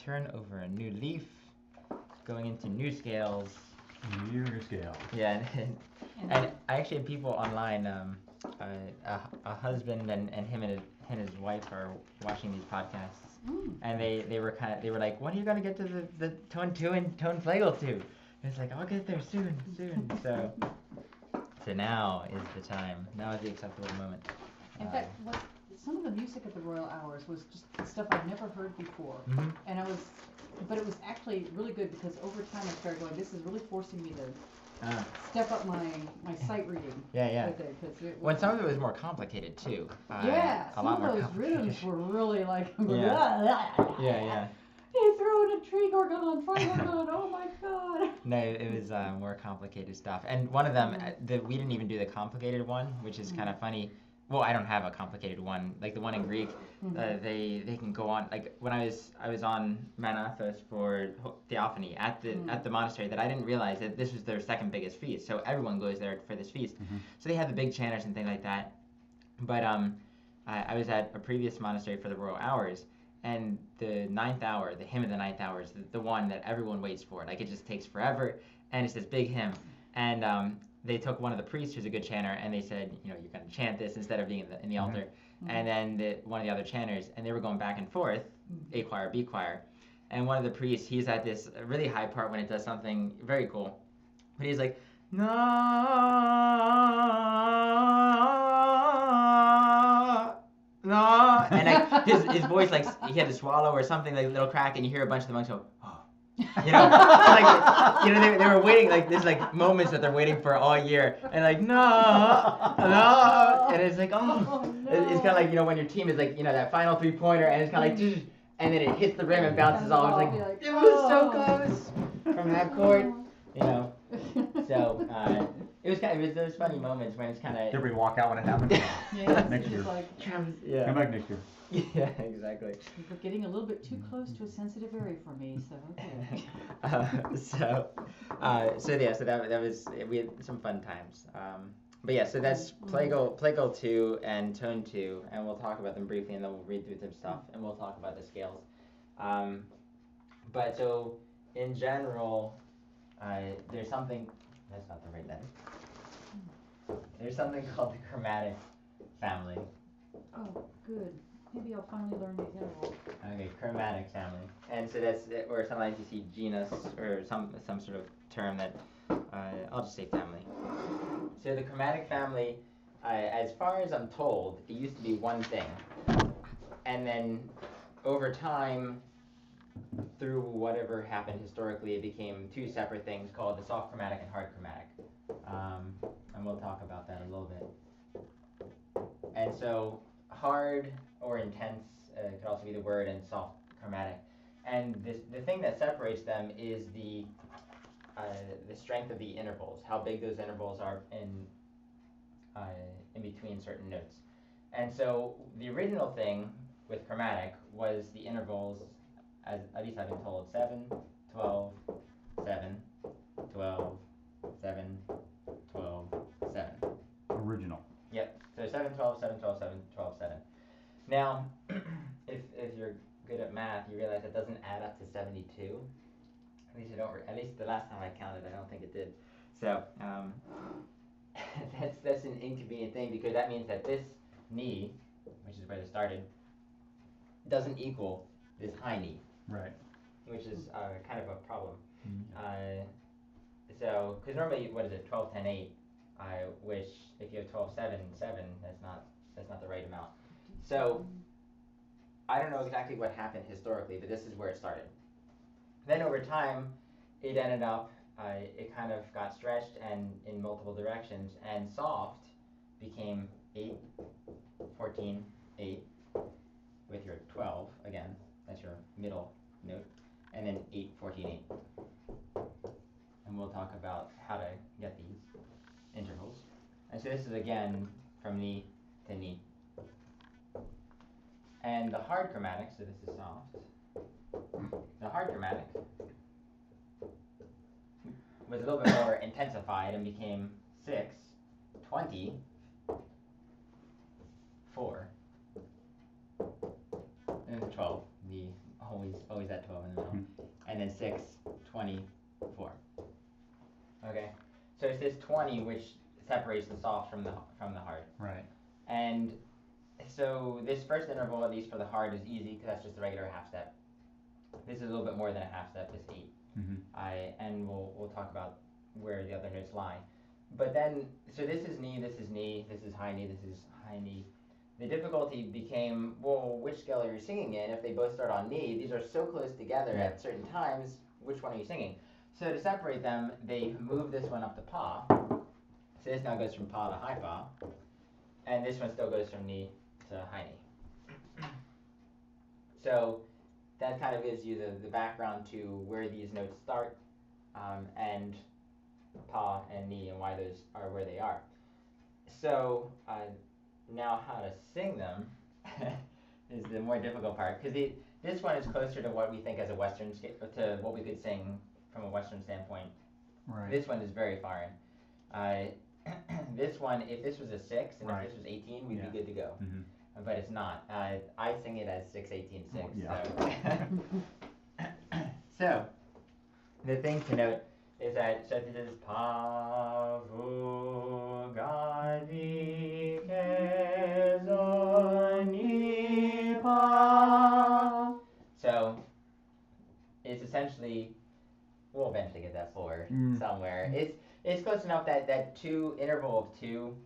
turn over a new leaf, going into new scales. New scale. Yeah, and I actually had people online, a husband and him and his wife are watching these podcasts, and they were like, when are you gonna get to the tone 2 and tone flagle 2? And it's like, I'll get there soon. So now is the time. Now is the acceptable moment. In fact, some of the music at the Royal Hours was just stuff I'd never heard before, and but it was actually really good because over time I started going, this is really forcing me to step up my sight reading. Yeah. With it, when some of it was more complicated too. Some of those rhythms were really like. Yeah. They threw in a tree gorgon on fire. Oh my god. No, it was more complicated stuff. And one of them, we didn't even do the complicated one, which is kind of funny. Well, I don't have a complicated one. Like the one in Greek, they can go on. Like when I was on Mount Athos for Theophany at the monastery, that I didn't realize that this was their second biggest feast. So everyone goes there for this feast. So they have the big chanters and things like that. But I was at a previous monastery for the Royal Hours, and the 9th hour, the hymn of the 9th hour, is the one that everyone waits for. Like it just takes forever, and it's this big hymn. And they took one of the priests who's a good chanter, and they said, you're going to chant this instead of being in the altar. And then one of the other chanters, and they were going back and forth, A choir, B choir. And one of the priests, he's at this really high part when it does something very cool. But he's like, no, and like his voice, like he had to swallow or something, like a little crack, and you hear a bunch of the monks go, oh. They were waiting, like there's like moments that they're waiting for all year, and like no, and it's like it's kind of like when your team is like that final 3-pointer, and it's kind of like, and then it hits the rim and bounces off. It's like it was so close from half court, So it was funny moments when it's kind of. Did we walk out when it happened? Next year. Come back next year. Yeah, exactly. You're getting a little bit too close to a sensitive area for me, so okay. That was, we had some fun times. But yeah, so that's Plagal 2 and Tone 2, and we'll talk about them briefly, and then we'll read through some stuff, and we'll talk about the scales. But so in general, there's something. That's not the right letter. There's something called the chromatic family. Oh, good. Maybe I'll finally learn these intervals. Okay, chromatic family. And so that's, or sometimes you see genus, or some sort of term that, I'll just say family. So the chromatic family, as far as I'm told, it used to be one thing. And then over time, through whatever happened historically, it became two separate things called the soft chromatic and hard chromatic. And we'll talk about that a little bit. And so hard or intense could also be the word, and soft chromatic. And the thing that separates them is the strength of the intervals, how big those intervals are in between certain notes. And so the original thing with chromatic was the intervals, as at least I've been told, 7, 12, 7, 12, 7, 12, 7. Original. Yep. So 7, 12, 7, 12, 7, 12, 7. Now, if you're good at math, you realize it doesn't add up to 72. At least at least the last time I counted, I don't think it did. So that's an inconvenient thing, because that means that this knee, which is where it started, doesn't equal this high knee. Right. Which is kind of a problem. So, because normally, what is it, 12, 10, 8, which if you have 12, 7, 7, that's not the right amount. So, I don't know exactly what happened historically, but this is where it started. Then over time, it ended up, it kind of got stretched and in multiple directions, and soft became 8, 14, 8, with your 12, again, that's your middle note, and then 8, 14, 8. And we'll talk about how to get these intervals. And so this is again from knee to knee. And the hard chromatic, so this is soft. The hard chromatic was a little bit more intensified and became 6, 20, 4, and then 12. The always that that 12 in the middle. And then 6, 20, 4. Okay, so it's this 20 which separates the soft from the hard. Right. And so this first interval, at least for the hard, is easy because that's just a regular half step. This is a little bit more than a half step. It's 8. And we'll talk about where the other notes lie. But then, so this is knee, this is knee, this is high knee, this is high knee. The difficulty became, well, which scale are you singing in? If they both start on knee, these are so close together at certain times, which one are you singing? So to separate them, they move this one up to pa. So this now goes from pa to high pa. And this one still goes from knee to high knee. So that kind of gives you the background to where these notes start, and pa and knee and why those are where they are. So now how to sing them is the more difficult part, because this one is closer to what we think as a Western to what we could sing from a Western standpoint. Right. This one is very foreign. This one, if this was a 6 and if this was 18, we'd be good to go. But it's not. I sing it as 6, 18, 6. So. So the thing to note is that, so this is pa vu ga di ke zo ni pa. So it's essentially, we'll eventually get that 4 somewhere. It's close enough that 2 interval of 2,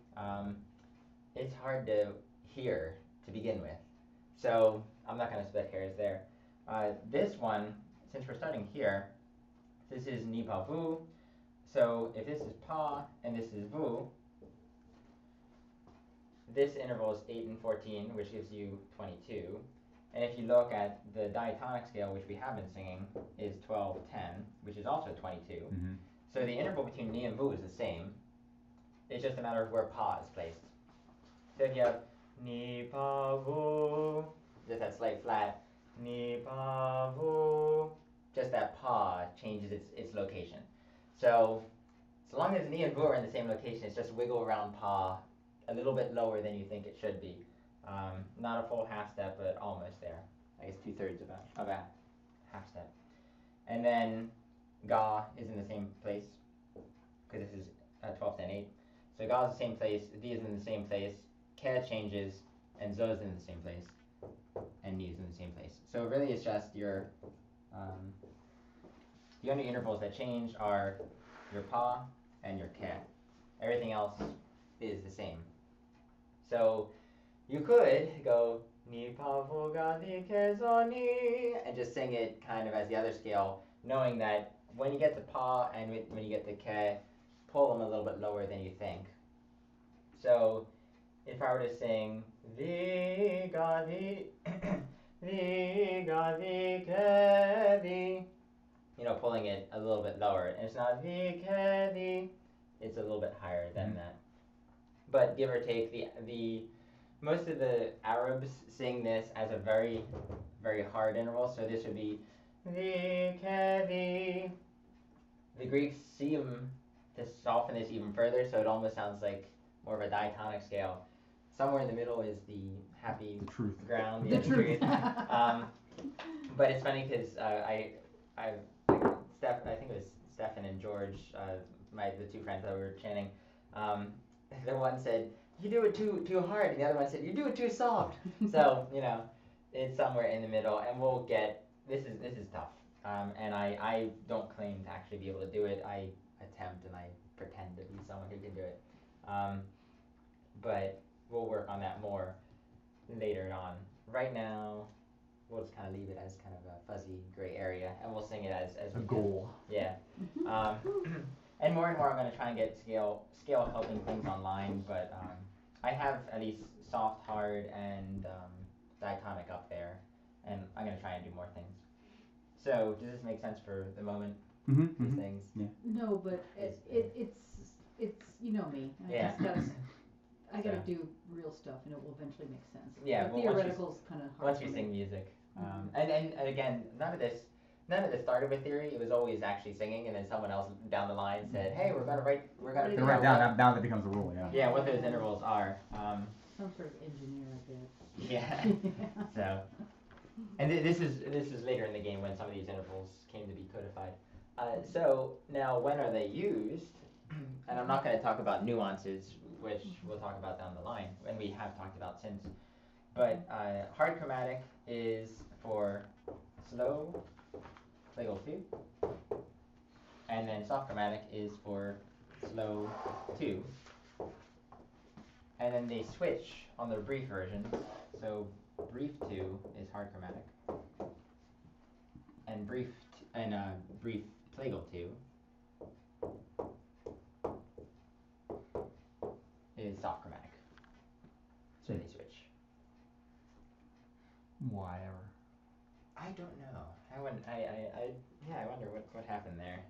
it's hard to hear to begin with. So I'm not going to split hairs there. This one, since we're starting here, this is ni pa vu. So if this is pa and this is vu, this interval is 8 and 14, which gives you 22. And if you look at the diatonic scale, which we have been singing, is 12, 10, which is also 22. So the interval between ni and vu is the same. It's just a matter of where pa is placed. So if you have ni pa vu, just that slight flat, ni pa vu, just that pa changes its location. So long as ni and vu are in the same location, it's just wiggle around pa a little bit lower than you think it should be. Not a full half step, but almost there. I guess 2/3 of a half step. And then ga is in the same place, because this is 12, 10, 8. So ga is the same place, di is in the same place, ke changes, and zo is in the same place, and ni is in the same place. So really it's just your, the only intervals that change are your pa and your ke. Everything else is the same. So you could go ni pa vu ga di ke zo ni and just sing it kind of as the other scale, knowing that when you get to pa and when you get to ke, pull them a little bit lower than you think. So if I were to sing vi ga di vi ga di ke di, pulling it a little bit lower, and it's not vi ke di, it's a little bit higher than that. But give or take, the most of the Arabs sing this as a very, very hard interval. So this would be vi ke di. The Greeks seem to soften this even further, so it almost sounds like more of a diatonic scale. Somewhere in the middle is the happy ground, the truth. But it's funny because I think it was Stefan and George, the 2 friends that were chanting. The one said, "You do it too hard," and the other one said, "You do it too soft." So it's somewhere in the middle, and we'll get. This is tough, and I don't claim to actually be able to do it. I attempt and I pretend to be someone who can do it, but we'll work on that more later on. Right now, we'll just kind of leave it as kind of a fuzzy gray area, and we'll sing it as a goal. Yeah. And more I'm going to try and get scale helping things online, but I have at least soft, hard, and diatonic up there, and I'm going to try and do more things. So does this make sense for the moment? These things? Yeah. No, but it's you know me. I gotta do real stuff, and it will eventually make sense. Yeah, the theoretical's kind of hard. Once you sing music, and again, none of this started with theory. It was always actually singing, and then someone else down the line said, "Hey, we're gonna write down. Now that becomes a rule. Yeah. Yeah, what those intervals are. Some sort of engineer, I guess. Yeah. So, And this is later in the game when some of these intervals came to be codified. So now when are they used? And I'm not going to talk about nuances, which we'll talk about down the line, and we have talked about since. But hard chromatic is for slow plagal 2, and then soft chromatic is for slow 2. And then they switch on their brief versions. So brief 2 is hard chromatic, and brief plagal 2 is soft chromatic. So they switch. Why ever? I don't know. I wonder what happened there.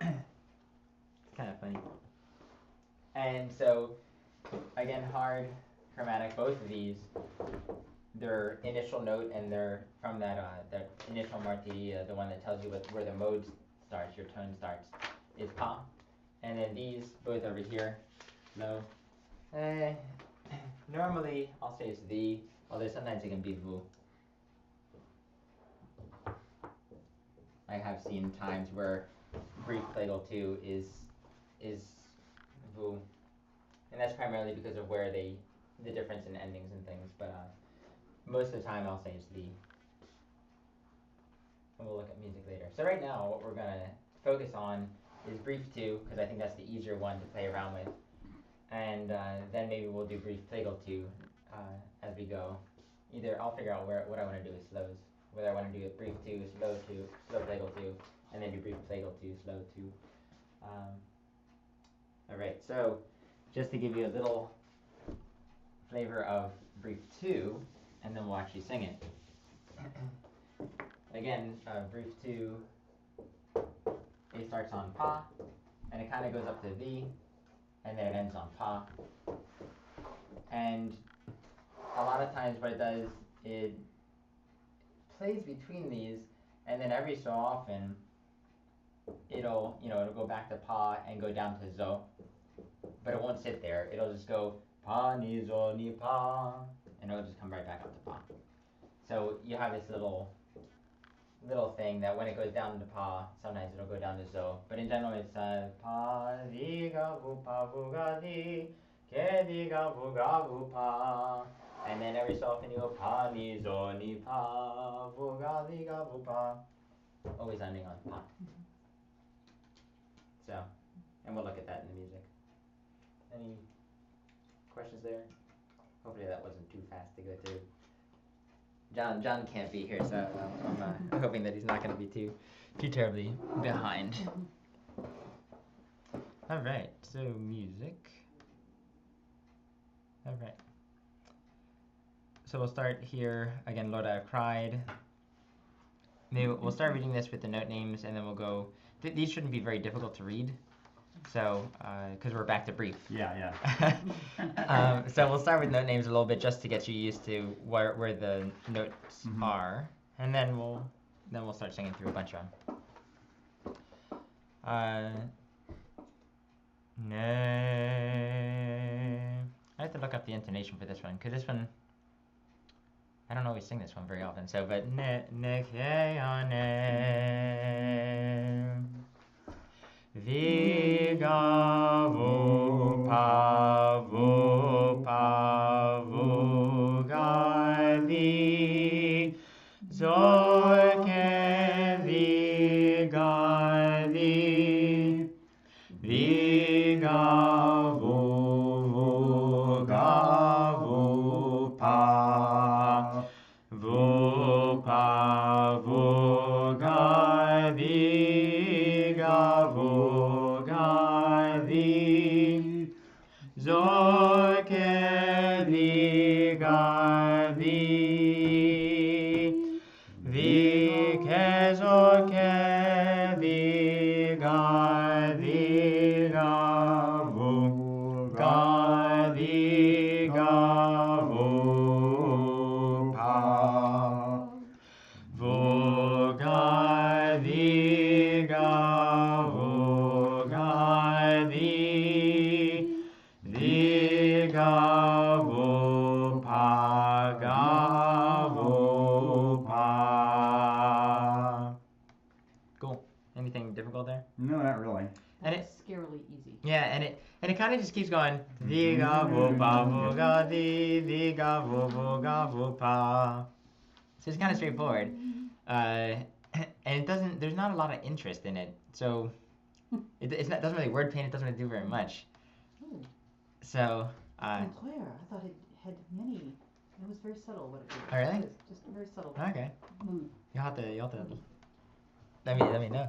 It's kind of funny. And so, again, hard chromatic. Both of these, their initial note and their from that initial marti, the one that tells you where the mode starts, your tone starts, is pa. And then these both over here, low. Normally I'll say it's the, although sometimes it can be vu. I have seen times where brief plagal 2 is vu, and that's primarily because of where the difference in endings and things. But most of the time I'll say it's the. And we'll look at music later. So right now what we're gonna focus on is brief 2 because I think that's the easier one to play around with, and then maybe we'll do brief plagal 2 as we go. Either I'll figure out what I want to do with slows. Whether I want to do a brief 2, slow 2, slow plagal 2, and then do brief plagal 2, slow 2. Alright, so just to give you a little flavor of brief 2, and then we'll actually sing it. Again, brief 2, it starts on pa, and it kind of goes up to the, and then it ends on pa. And a lot of times what it does, it plays between these, and then every so often it'll go back to pa and go down to zo, but it won't sit there. It'll just go pa ni zo ni pa, and it'll just come right back up to pa. So you have this little thing that when it goes down to pa, sometimes it'll go down to zo, but in general it's pa di ga vu ga di ke di ga vu pa. And then every so often you go pa ni zo ni pa vu ga vu pa, always ending on pa. So, and we'll look at that in the music. Any questions there? Hopefully that wasn't too fast to go through. John can't be here, so I'm hoping that he's not going to be too terribly behind. All right, so music. All right. So we'll start here, again, Lord, I have cried. Maybe we'll start reading this with the note names, and then we'll go, these shouldn't be very difficult to read, so, because we're back to brief. Yeah. So we'll start with note names a little bit, just to get you used to where the notes are, and then we'll start singing through a bunch of them. I have to look up the intonation for this one, because this one, I don't always sing this one very often, so, but ne ke ane viga vu pa vu ga vi zo ke viga viga vu ga vu pa vu ga vi ga vu ga vi zo ke vi ga vi ke zo ke vi ga vu ga vu pa vu ga vi ga vu pa ga vu pa anything difficult there? No, not really. And That's scarily easy. Yeah, and it kind of just keeps going. Viga vupa vuga di viga vuga vupa. So it's kind of straightforward, and it doesn't. There's not a lot of interest in it, so doesn't really word paint. It doesn't really do very much. Ooh. So. Claire, I thought it had many. It was very subtle what it did. Oh, really? It was just a very subtle Okay. move. You'll have to. Let me know.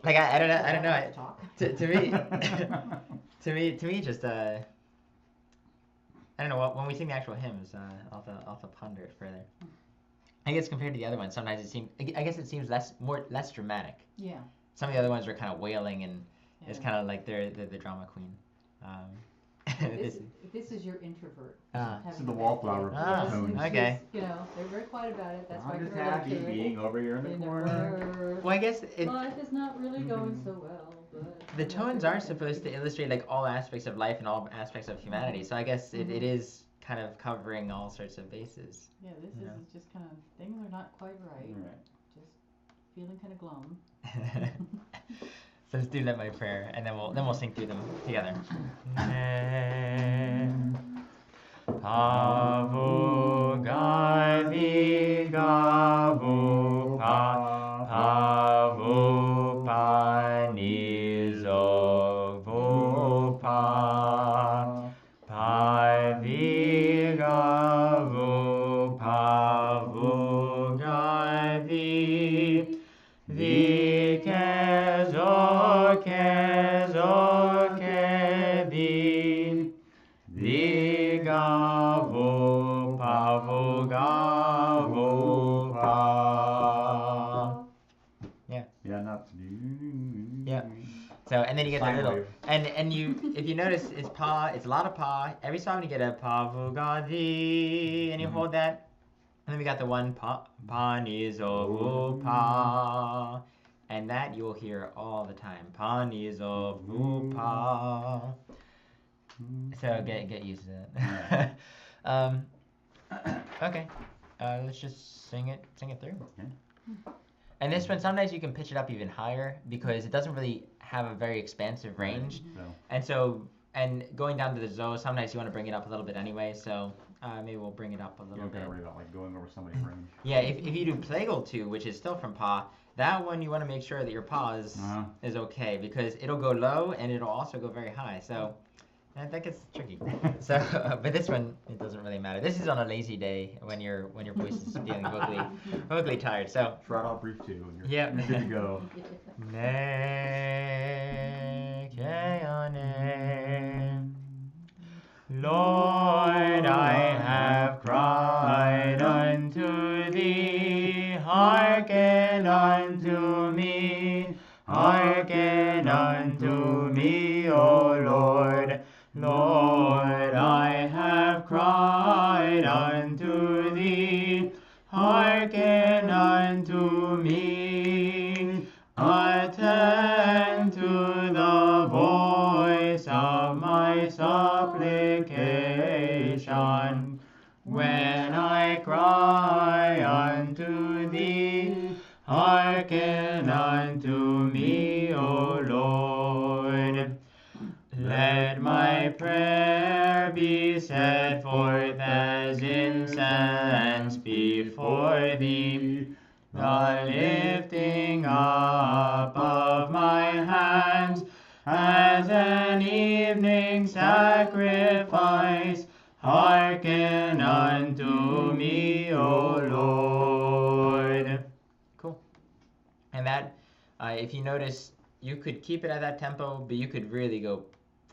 Like I don't know. To me, to me, just I don't know. When we sing the actual hymns, I'll have to ponder it further. I guess compared to the other ones, sometimes it seems. I guess it seems less dramatic. Yeah. Some of the other ones are kind of wailing, and it's kind of like they're the drama queen. This is your introvert. This is the wallflower tones. Okay. You know, they're very quiet about it. That's why I'm just I happy being over here in the corner. Well, I guess life is not really going so well. But the tones are supposed to illustrate like all aspects of life and all aspects of humanity. So I guess it is kind of covering all sorts of bases. Yeah, this is just kind of things are not quite right. Just feeling kind of glum. So let's do Let My Prayer, and then we'll sing through them together. Pavu gavi gavu pa pavu panizo vu pa pavi gavu pavu gavi vi kezo kevi vi gavu pavu gavu pa. Yeah, not. Yeah. So and then you get the little and you if you notice it's pa, it's a lot of pa. Every song you get a pavu gavi and you hold that. And then we got the one pa nizo pa. And that you will hear all the time. Pa nizo pa. So get used to that. Okay. Let's just sing it through. Okay. And this one, sometimes you can pitch it up even higher because it doesn't really have a very expansive range. And going down to the zo, sometimes you want to bring it up a little bit anyway. So maybe we'll bring it up a little bit. You don't gotta worry about like going over somebody's range. Yeah, if you do Plagal 2, which is still from pa, that one you want to make sure that your pa is okay because it'll go low and it'll also go very high. So that gets tricky. So, but this one it doesn't really matter. This is on a lazy day when your voice is feeling vocally tired. So Trot out brief 2 and you're good to go. Lord, I have cried unto thee, hearken unto me, hearken unto me, O Lord. Lord, I have cried unto thee, hearken unto me, attend to the voice of my supplication. When I cry unto thee, hearken unto me, O Lord. Let my prayer be set forth as incense before thee, the lifting up of my hands as an evening sacrifice. Hearken unto me, O Lord. Cool. And that, if you notice, you could keep it at that tempo, but you could really go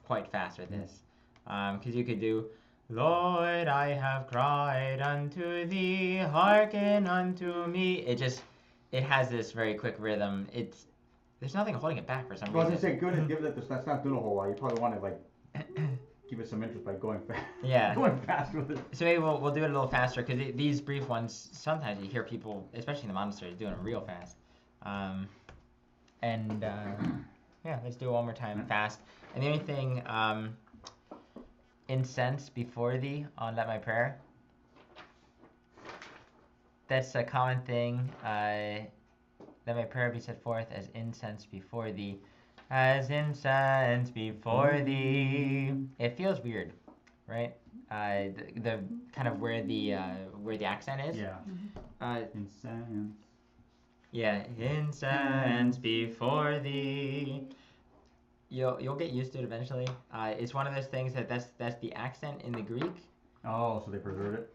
quite fast with this. Because you could do, Lord, I have cried unto thee, hearken unto me. It has this very quick rhythm. There's nothing holding it back for some reason. I was gonna say, go ahead and give it that's not doing a whole lot. You probably want to like give it some interest by going fast. Yeah. Going fast with it. So maybe we'll do it a little faster because these brief ones, sometimes you hear people, especially in the monasteries, doing them real fast. Yeah, let's do it one more time fast. And the only thing, incense before thee on Let My Prayer. That's a common thing Let my prayer be set forth as incense before thee. As incense before thee. It feels weird, right? The kind of where the accent is. Yeah. Incense. Yeah, incense before thee. You'll get used to it eventually. It's one of those things that's the accent in the Greek. Oh, so they preserve it?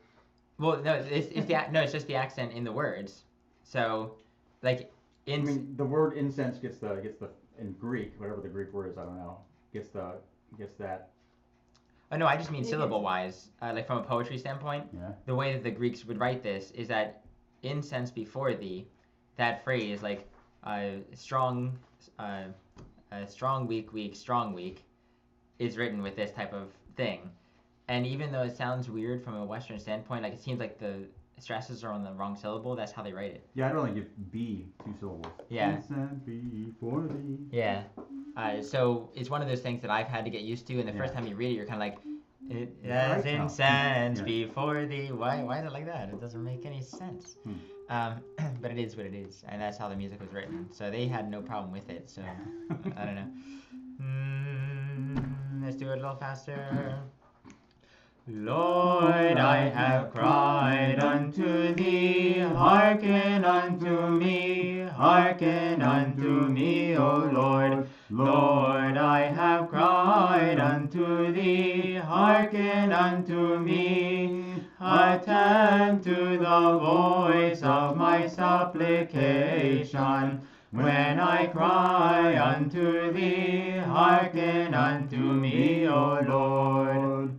Well, no, it's just the accent in the words. So, like I mean, the word incense gets the in Greek, whatever the Greek word is, I don't know, gets that. Oh no, I just mean syllable wise. Like from a poetry standpoint, Yeah. the way that the Greeks would write this is that incense before thee, that phrase like strong, weak, strong, weak, is written with this type of thing. And even though it sounds weird from a Western standpoint, like it seems like the stresses are on the wrong syllable, that's how they write it. Yeah, I'd only give B 2 syllables. Yeah. Incense before thee. Yeah. So it's one of those things that I've had to get used to, and the first time you read it, you're kind of like, it as incense before thee. Why is it like that? It doesn't make any sense. But it is what it is, and that's how the music was written. So they had no problem with it. So I don't know. Let's do it a little faster. Lord, I have cried unto thee, hearken unto me, O Lord. Lord, I have cried unto thee, hearken unto me, attend to the voice of my supplication. When I cry unto thee, hearken unto me, O Lord.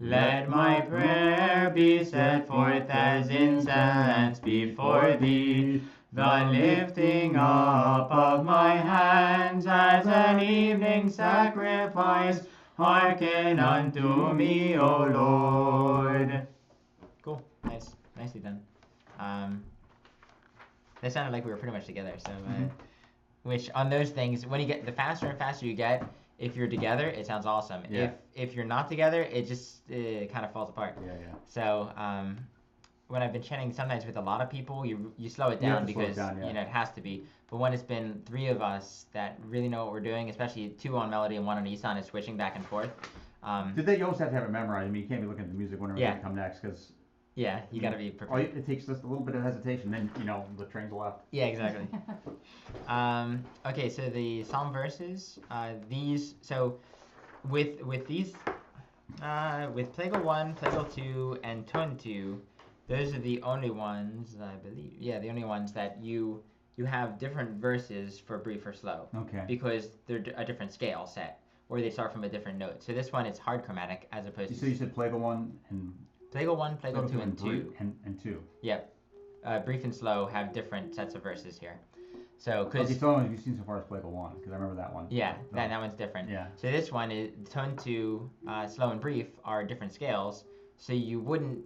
Let my prayer be set forth as incense before thee, the lifting up of my hands as an evening sacrifice. Hearken unto me, O Lord. Cool. Nice. Nicely done. That sounded like we were pretty much together. So, which on those things, when you get the faster and faster you get, if you're together, it sounds awesome. Yeah. If you're not together, it kind of falls apart. Yeah. So when I've been chanting sometimes with a lot of people, you slow it down because it has to be. But when it's been 3 of us that really know what we're doing, especially 2 on melody and 1 on Isan, is switching back and forth. You always have to have it memorized. I mean, you can't be looking at the music whenever they come next because. Yeah, you got to be prepared. It takes just a little bit of hesitation, then the train's left. Yeah, exactly. Okay, so the psalm verses, these. So with these, with Plagal 1, Plagal 2, and Tone 2, those are the only ones I believe. Yeah, the only ones that you have different verses for brief or slow. Okay. Because they're a different scale set, or they start from a different note. So this one it's hard chromatic as opposed to. So you said Plagal 1 and. Plagal 1, Plagal 2, and 2. And 2. Yep. Brief and slow have different sets of verses here. So, because. Okay, so only you've seen so far as Plagal 1, because I remember that one. Yeah, that one's different. Yeah. So this one is tone 2, slow and brief are different scales. So you wouldn't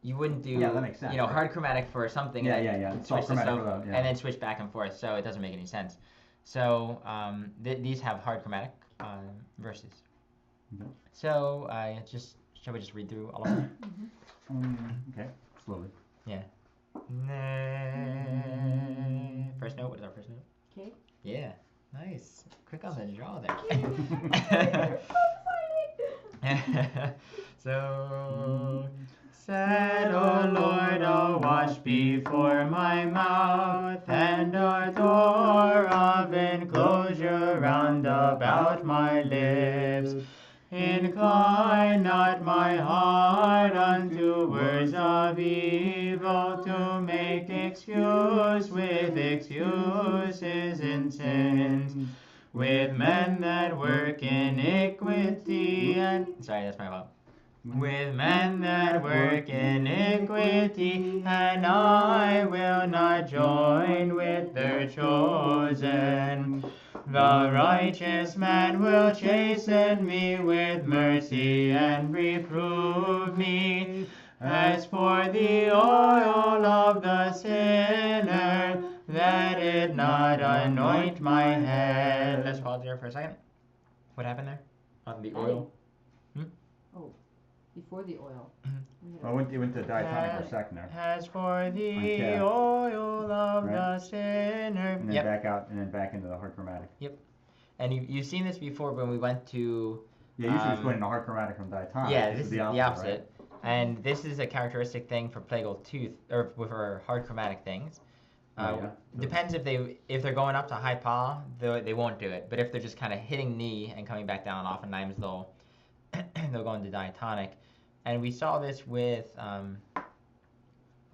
do. Yeah, that makes sense. Hard chromatic for something. Yeah. Switch to slow, and then switch back and forth. So it doesn't make any sense. So these have hard chromatic verses. Okay. So shall we just read through all of them? Okay, slowly. Yeah. First note. What is our first note? Okay. Yeah. Nice. Quick on the draw there. So, set, O Lord, a watch before my mouth, and a door of enclosure round about my lips. Incline not my heart unto words of evil, to make excuse with excuses and sins, with men that work iniquity and... Sorry, that's my fault. With men that work iniquity, and I will not join with their chosen. The righteous man will chasten me with mercy and reprove me. As for the oil of the sinner, let it not anoint my head. Let's pause there for a second. What happened there? On the oil? before the oil. Well, it went to diatonic for a second there. As for the Okay. oil of Right. the sinner. And then back out, and then back into the hard chromatic. And you've seen this before when we went to. Yeah, usually it's going into hard chromatic from diatonic. Yeah, this is the opposite. Right? And this is a characteristic thing for plagal tooth, or for hard chromatic things. Depends if they're going up to high pa, they won't do it. But if they're just kind of hitting knee and coming back down, oftentimes they'll go into diatonic. And we saw this with,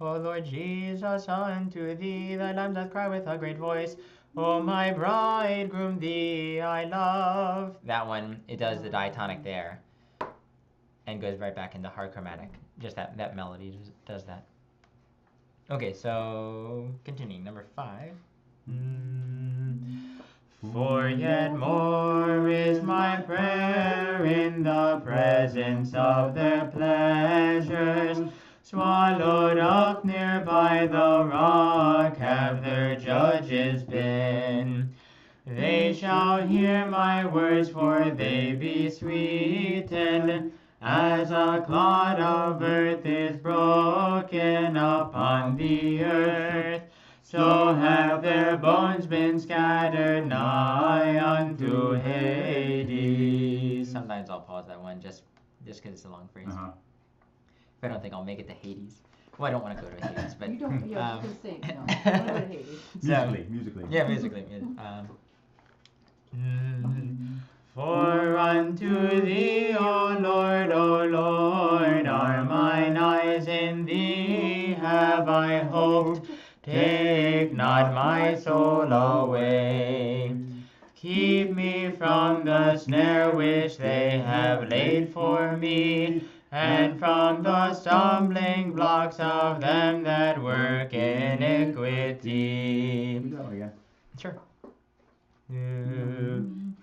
O Lord Jesus, unto thee the Lamb doth cry with a great voice, O my bridegroom, thee I love. That one, it does the diatonic there and goes right back into hard chromatic. Just that melody does that. Okay, so continuing, number 5. For yet more is my prayer in the presence of their pleasures. Swallowed up near by the rock have their judges been. They shall hear my words, for they be sweetened, as a clod of earth is broken upon the earth. So have their bones been scattered nigh unto Hades. Sometimes I'll pause that one just because it's a long phrase. If I don't think I'll make it to Hades. Well, I don't want to go to Hades, but you don't. Yeah, you can sing. No, I want to go to Hades. Musically. Yeah, musically. For unto thee, O Lord, are mine eyes in thee have I hoped. Take not my soul away. Keep me from the snare which they have laid for me, and from the stumbling blocks of them that work iniquity. Sure.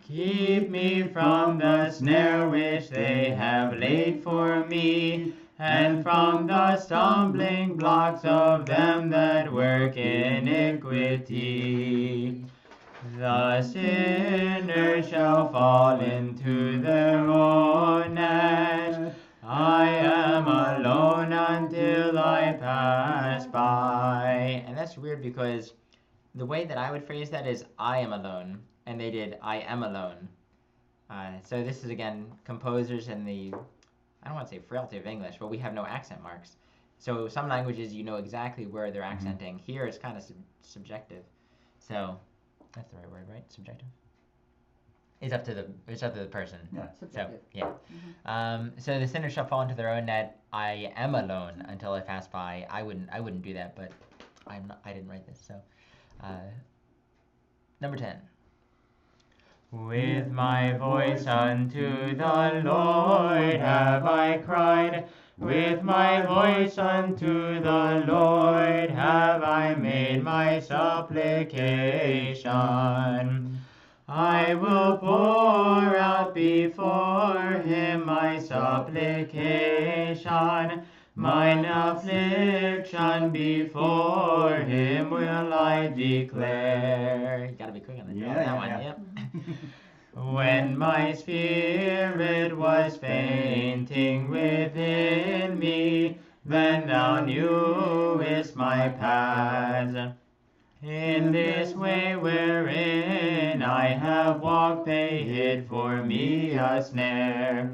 Keep me from the snare which they have laid for me, and from the stumbling blocks of them that work iniquity. The sinner shall fall into their own net. I am alone until I pass by. And that's weird because the way that I would phrase that is I am alone, and they did I am alone. So this is again composers and the, I don't want to say frailty of English, but we have no accent marks. So some languages you know exactly where they're accenting. Here it's kind of subjective. So that's the right word, right? Subjective. It's up to the person. Yeah. Subjective. So yeah. So the sinner shall fall into their own net. I am alone until I pass by. I wouldn't do that, but I didn't write this. So number 10. With my voice unto the Lord have I cried. With my voice unto the Lord have I made my supplication. I will pour out before him my supplication. Mine affliction before him will I declare. You gotta be quick on the draw on that one. Yep. When my spirit was fainting within me, then thou knewest my paths. In this way wherein I have walked, they hid for me a snare.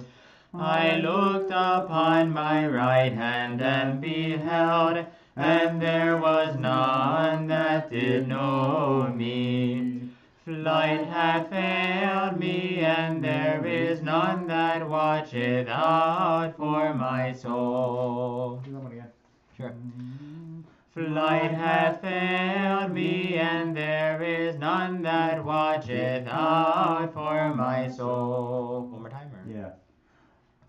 I looked upon my right hand and beheld, and there was none that did know me. Flight hath failed me, and there is none that watcheth out for my soul. Sure. Flight hath failed me, and there is none that watcheth out for my soul. One more time, or? Yeah.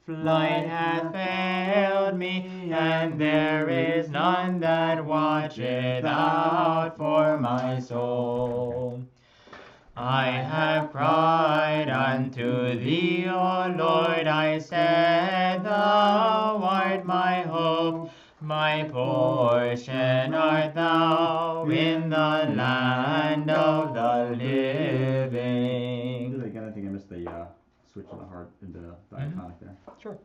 Flight hath failed me, and there is none that watcheth out for my soul. I have cried unto thee, O Lord, I said, thou art my hope, my portion art thou in the land of the living. I think I missed the switch in the heart into diatonic there. Sure.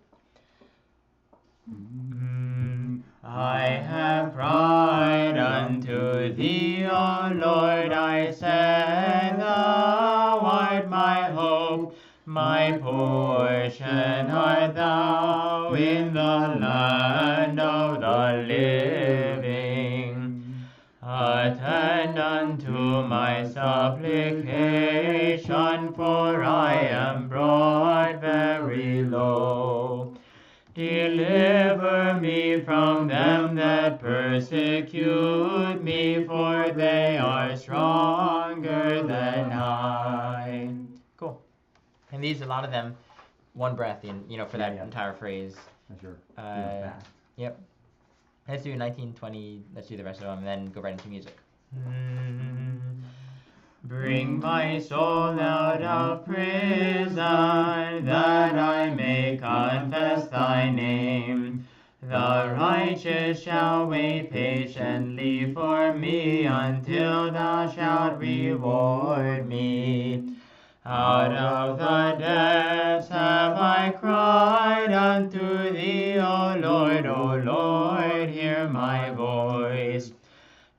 I have cried unto thee, O Lord, I said, thou art my hope, my portion art thou in the land of the living. Attend unto my supplication, for I am brought very low. Deliver me from them that persecute me, for they are stronger than I. Cool. And these, a lot of them, one breath in, for that entire phrase. As you're doing fast. Yep. Let's do 19, 20, let's do the rest of them, and then go right into music. Bring my soul out of prison, that I may confess thy name. The righteous shall wait patiently for me, until thou shalt reward me. Out of the depths have I cried unto thee, O Lord, hear my voice.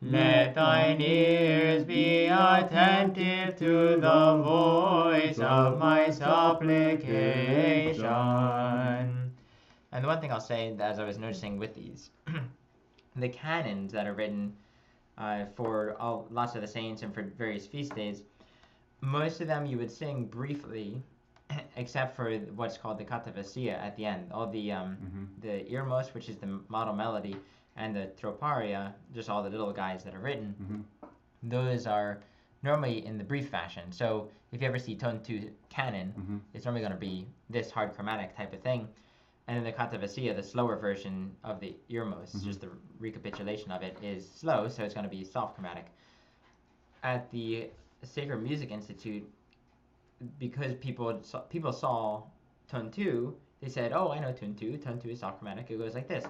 Let thine ears be attentive to the voice of my supplication. And the one thing I'll say, as I was noticing with these, the canons that are written for lots of the saints and for various feast days, most of them you would sing briefly, except for what's called the Katavasia at the end. All the Irmos, which is the model melody, and the Troparia, just all the little guys that are written, those are normally in the brief fashion. So if you ever see tone 2 canon, it's normally going to be this hard chromatic type of thing. And then the Katavasia, the slower version of the Irmos, just the recapitulation of it, is slow, so it's going to be soft chromatic. At the Sacred Music Institute, because people saw tone 2, they said, oh, I know tone 2 is soft chromatic, it goes like this.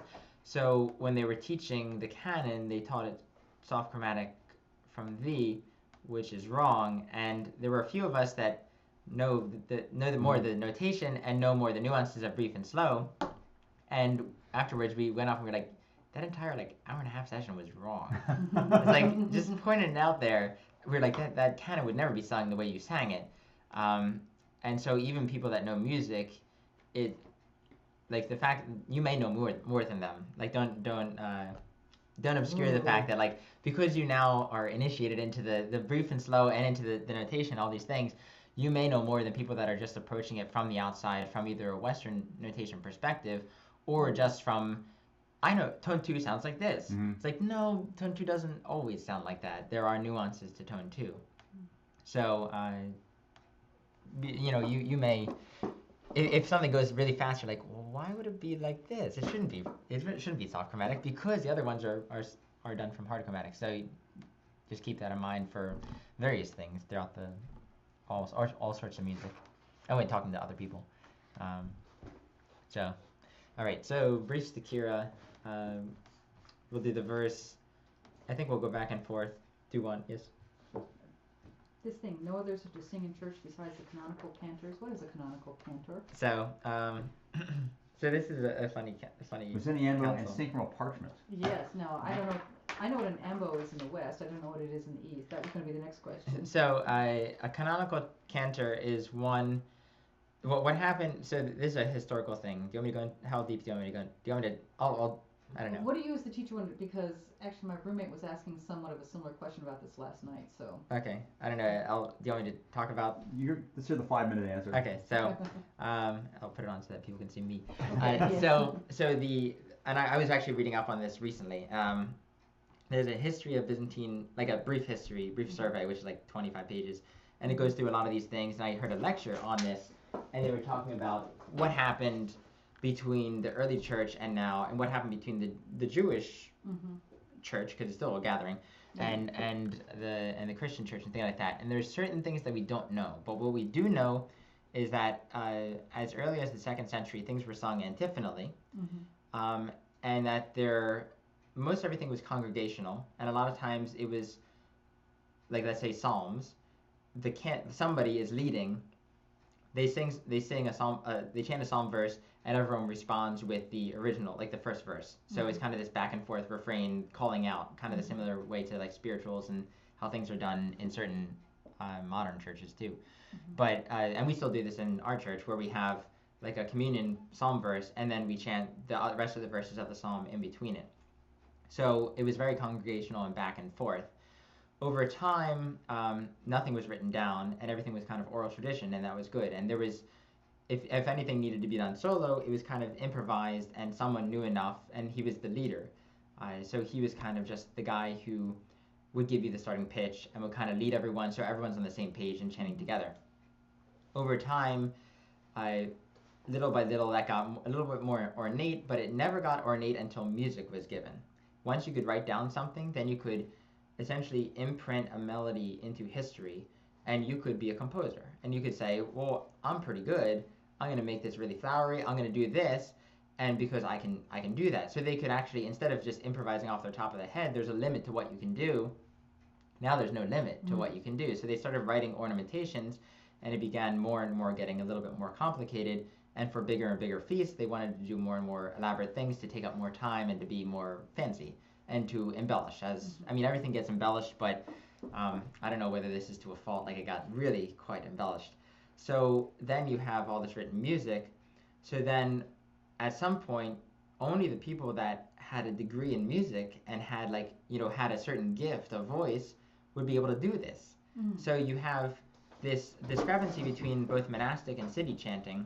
So when they were teaching the canon, they taught it soft chromatic from V, which is wrong. And there were a few of us that know more the notation and know more the nuances of brief and slow. And afterwards, we went off and we were like, that entire hour and a half session was wrong. It's like just pointing it out there. We were like, that canon would never be sung the way you sang it. And so even people that know music, like the fact you may know more than them. Like don't obscure the fact that because you now are initiated into the brief and slow and into the notation, all these things, you may know more than people that are just approaching it from the outside, from either a Western notation perspective, or just from, I know tone 2 sounds like this. It's like, no, tone 2 doesn't always sound like that. There are nuances to tone 2. So you may. If something goes really fast, you're like, well, why would it be like this? It shouldn't be. It shouldn't be soft chromatic because the other ones are done from hard chromatic. So just keep that in mind for various things throughout all sorts of music. Oh, and talking to other people. So, all right. So briefs to Kira. We'll do the verse. I think we'll go back and forth. Do one. Yes. This thing, no others are to sing in church besides the canonical cantors. What is a canonical cantor? So, so this is a funny. Was in the ambo and sing from a parchment. Yes. No, I don't know. I know what an ambo is in the West. I don't know what it is in the East. That was going to be the next question. So, a canonical cantor is one. What happened? So this is a historical thing. Do you want me to go? How deep do you want me to go? Do you want me to? I don't know. What do you as the teacher want? Because actually my roommate was asking somewhat of a similar question about this last night. So. Okay. I don't know. Do you want me to talk about? Let's hear the 5-minute answer. Okay. So, I'll put it on so that people can see me. Okay, I was actually reading up on this recently. There's a history of Byzantine, like a brief survey, which is like 25 pages, and it goes through a lot of these things. And I heard a lecture on this, and they were talking about what happened between the early church and now, and what happened between the Jewish church, because it's still a gathering, and the Christian church and things like that. And there's certain things that we don't know, but what we do know is that as early as the 2nd century, things were sung antiphonally, and that most everything was congregational, and a lot of times it was, like let's say Psalms, somebody is leading they sing a psalm, they chant a psalm verse, and everyone responds with the original, like the first verse. So it's kind of this back and forth refrain calling out, kind of the similar way to like spirituals and how things are done in certain modern churches too. But and we still do this in our church where we have like a communion psalm verse, and then we chant the rest of the verses of the psalm in between it. So it was very congregational and back and forth. Over time, nothing was written down, and everything was kind of oral tradition, and that was good. And there was, if anything needed to be done solo, it was kind of improvised, and someone knew enough, and he was the leader. So he was kind of just the guy who would give you the starting pitch and would kind of lead everyone, so everyone's on the same page and chanting together. Over time, little by little, that got a little bit more ornate, but it never got ornate until music was given. Once you could write down something, then you could essentially imprint a melody into history, and you could be a composer. And you could say, well, I'm pretty good. I'm going to make this really flowery. I'm going to do this, and because I can do that. So they could actually, instead of just improvising off their top of the head, there's a limit to what you can do. Now there's no limit to what you can do. So they started writing ornamentations, and it began more and more getting a little bit more complicated. And for bigger and bigger feasts, they wanted to do more and more elaborate things to take up more time and to be more fancy and to embellish. I mean, everything gets embellished, but I don't know whether this is to a fault. Like, it got really quite embellished. So then you have all this written music. So then at some point, only the people that had a degree in music and had had a certain gift of voice would be able to do this. So you have this discrepancy between both monastic and city chanting.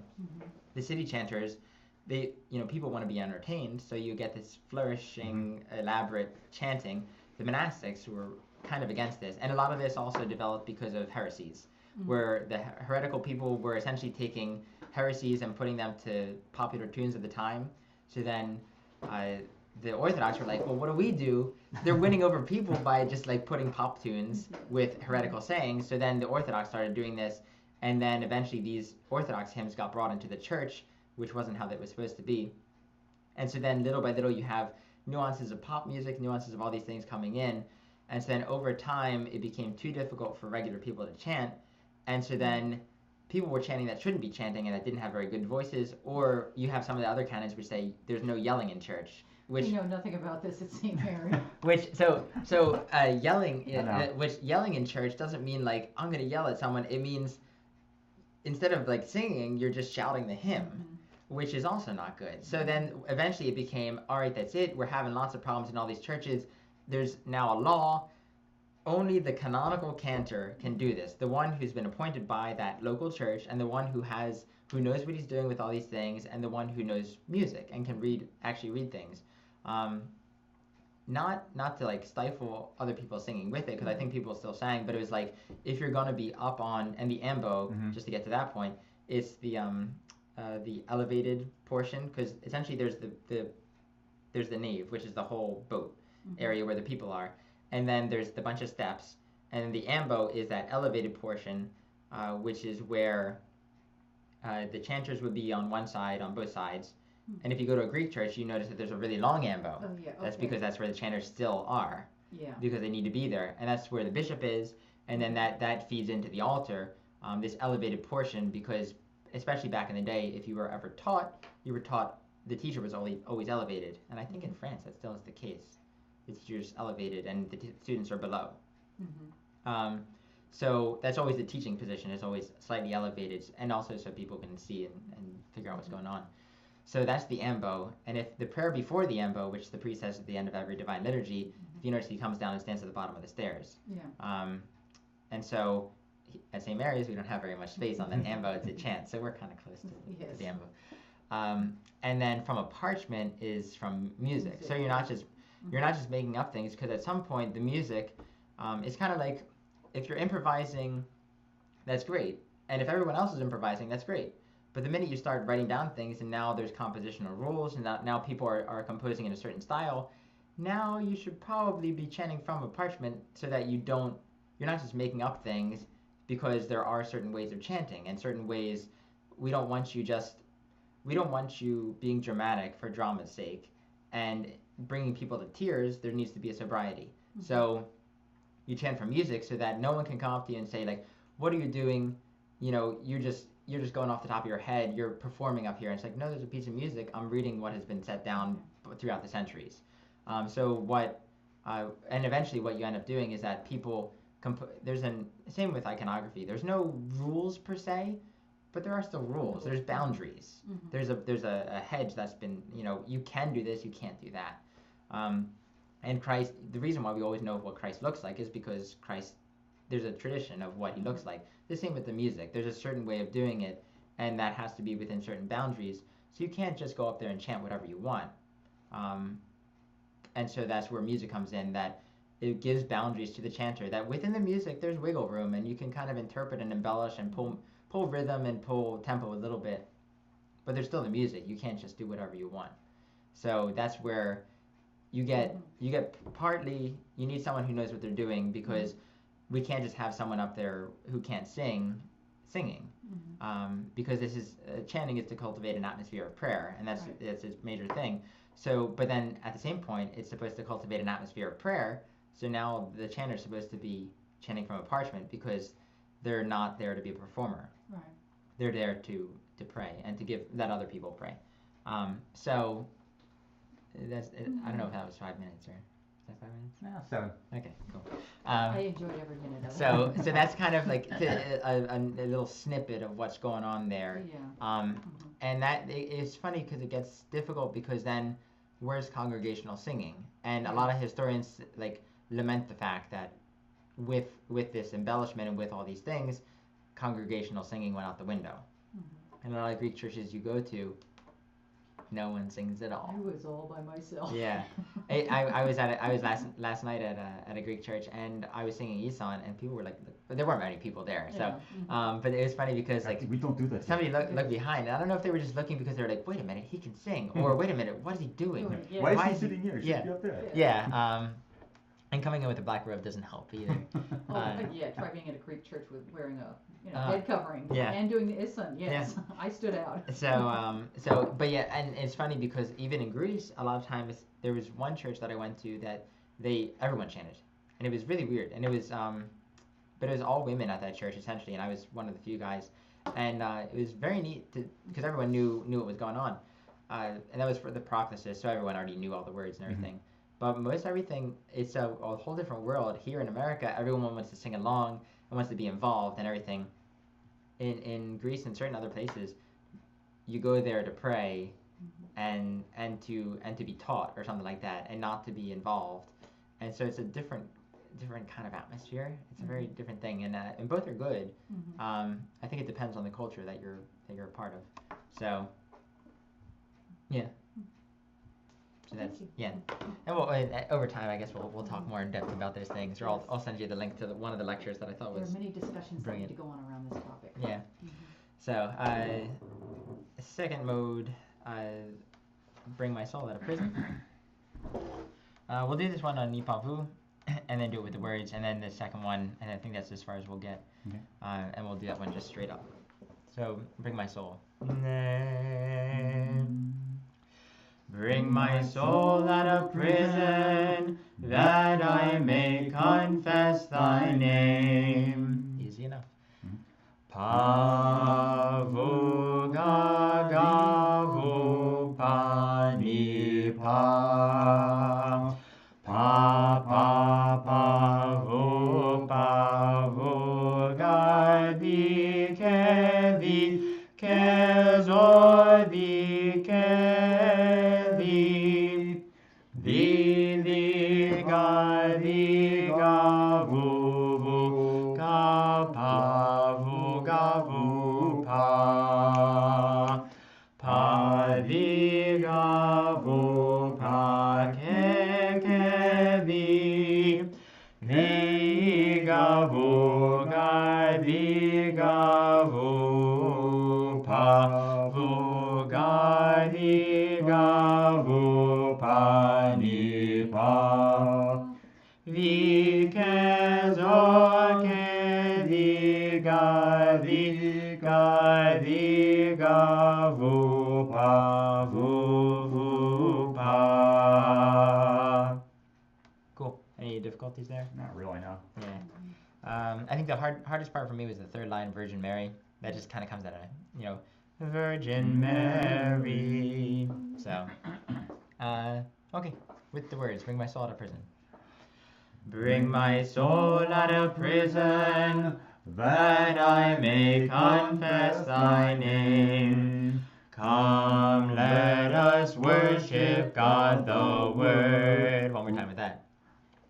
The city chanters, people want to be entertained, so you get this flourishing, elaborate chanting. The monastics were kind of against this, and a lot of this also developed because of heresies, where the heretical people were essentially taking heresies and putting them to popular tunes of the time. So then the Orthodox were like, well, what do we do? They're winning over people by just like putting pop tunes with heretical sayings. So then the Orthodox started doing this, and then eventually these Orthodox hymns got brought into the church, which wasn't how that was supposed to be. And so then little by little you have nuances of pop music, nuances of all these things coming in. And so then over time it became too difficult for regular people to chant. And so then people were chanting that shouldn't be chanting and that didn't have very good voices. Or you have some of the other canons which say there's no yelling in church. Which, we know nothing about this at St. Mary. Yelling in church doesn't mean like I'm gonna yell at someone. It means instead of like singing, you're just shouting the hymn, which is also not good. So then eventually it became, all right, that's it. We're having lots of problems in all these churches. There's now a law. Only the canonical cantor can do this. The one who's been appointed by that local church, and the one who knows what he's doing with all these things, and the one who knows music and can actually read things. Not to like stifle other people singing with it, because I think people still sang, but it was like, if you're gonna be up on, and the ambo, just to get to that point, it's the elevated portion, because essentially there's the nave, which is the whole boat area where the people are, and then there's the bunch of steps, and the ambo is that elevated portion, which is where the chanters would be on one side, on both sides. And if you go to a Greek church, you notice that there's a really long ambo. Oh, yeah, okay. That's because that's where the chanters still are. Yeah. Because they need to be there. And that's where the bishop is. And then that feeds into the altar, this elevated portion, because especially back in the day, if you were ever taught, the teacher was always elevated. And I think in France that still is the case. The teacher's elevated and the students are below. So that's always the teaching position, is always slightly elevated, and also so people can see and figure out what's going on. So that's the ambo, and if the prayer before the ambo, which the priest says at the end of every divine liturgy, if you notice he comes down and stands at the bottom of the stairs. Yeah. And so at St. Mary's we don't have very much space on that ambo to chant, so we're kind of close to the ambo. And then from a parchment is from music. So you're not just making up things, because at some point the music is kind of like, if you're improvising, that's great, and if everyone else is improvising, that's great. But the minute you start writing down things, and now there's compositional rules, and now people are composing in a certain style, now you should probably be chanting from a parchment, so that you're not just making up things, because there are certain ways of chanting, and certain ways, we don't want you being dramatic for drama's sake, and bringing people to tears. There needs to be a sobriety. So you chant from music, so that no one can come up to you and say like, what are you doing? you're just going off the top of your head, you're performing up here. And it's like, no, there's a piece of music. I'm reading what has been set down throughout the centuries. And eventually what you end up doing is that people, same with iconography, there's no rules per se, but there are still rules. There's boundaries. There's a hedge that's been, you can do this, you can't do that. And Christ, the reason why we always know what Christ looks like is because Christ, there's a tradition of what he looks like. The same with the music. There's a certain way of doing it, and that has to be within certain boundaries. So you can't just go up there and chant whatever you want. And so that's where music comes in, that it gives boundaries to the chanter, that within the music there's wiggle room, and you can kind of interpret and embellish and pull rhythm and pull tempo a little bit. But there's still the music. You can't just do whatever you want. So that's where you get partly, you need someone who knows what they're doing, because we can't just have someone up there who can't singing, because this is chanting is to cultivate an atmosphere of prayer, and that's its major thing. So, but then at the same point, it's supposed to cultivate an atmosphere of prayer. So now the chanter's supposed to be chanting from a parchment, because they're not there to be a performer. Right. They're there to pray and to let other people pray. So that's I don't know if that was 5 minutes, or is that 5 minutes? Yeah, 7. Okay, cool. I enjoyed every minute of it. So that's kind of like a little snippet of what's going on there. Yeah. And that it's funny because it gets difficult, because then where's congregational singing? And a lot of historians lament the fact that with this embellishment and with all these things, congregational singing went out the window. And a lot of Greek churches you go to, no one sings at all. I was all by myself. Yeah, I was last night at a Greek church, and I was singing Isan, and people were like, there weren't many people there, so but it was funny because we don't do that. somebody looked behind, and I don't know if they were just looking because they were like, wait a minute, he can sing, or wait a minute, what is he doing? Yeah. Why is he sitting here? He should be up there. Yeah, and coming in with a black robe doesn't help either. Try being at a Greek church with wearing a head covering and doing the Isan. Yes, Yeah. I stood out. But yeah, and it's funny because even in Greece, a lot of times there was one church that I went to that everyone chanted, and it was really weird, and it was but it was all women at that church essentially, and I was one of the few guys, and it was very neat because everyone knew what was going on, and that was for the proclasis, so everyone already knew all the words and everything. But most everything, it's a whole different world. Here in America, everyone wants to sing along and wants to be involved and everything. In Greece and certain other places, you go there to pray and to be taught or something like that, and not to be involved. And so it's a different kind of atmosphere. It's a very different thing, and both are good. I think it depends on the culture that you're a part of. So yeah. So that's and over time I guess we'll talk more in depth about those things, or I'll send you the link to one of the lectures that I thought was there are many discussions brilliant. that need to go on around this topic. Yeah. So second mode, bring my soul out of prison. We'll do this one on Nipavu, and then do it with the words, and then the second one, and I think that's as far as we'll get. Okay. And we'll do that one just straight up. So bring my soul. Bring my soul out of prison, that I may confess thy name. Easy enough. Pavu gagavu pani pa. Pavu pavu gadi kevi kezodi kevi. Diga diga vu ka pa vu ga vu pa. Pa diga vu pa ke di. Diga vu ga diga vu pa vu ga diga vu pa ni pa. Vi ke zo ke diga diga vu pa vu pa. Cool. Any difficulties there? Not really, no. Yeah. I think the hardest part for me was the third line, Virgin Mary. That just kind of comes out of, Virgin Mary. So, okay, with the words, bring my soul out of prison. Bring my soul out of prison, that I may confess thy name. Come, let us worship God the Word. One more time with that.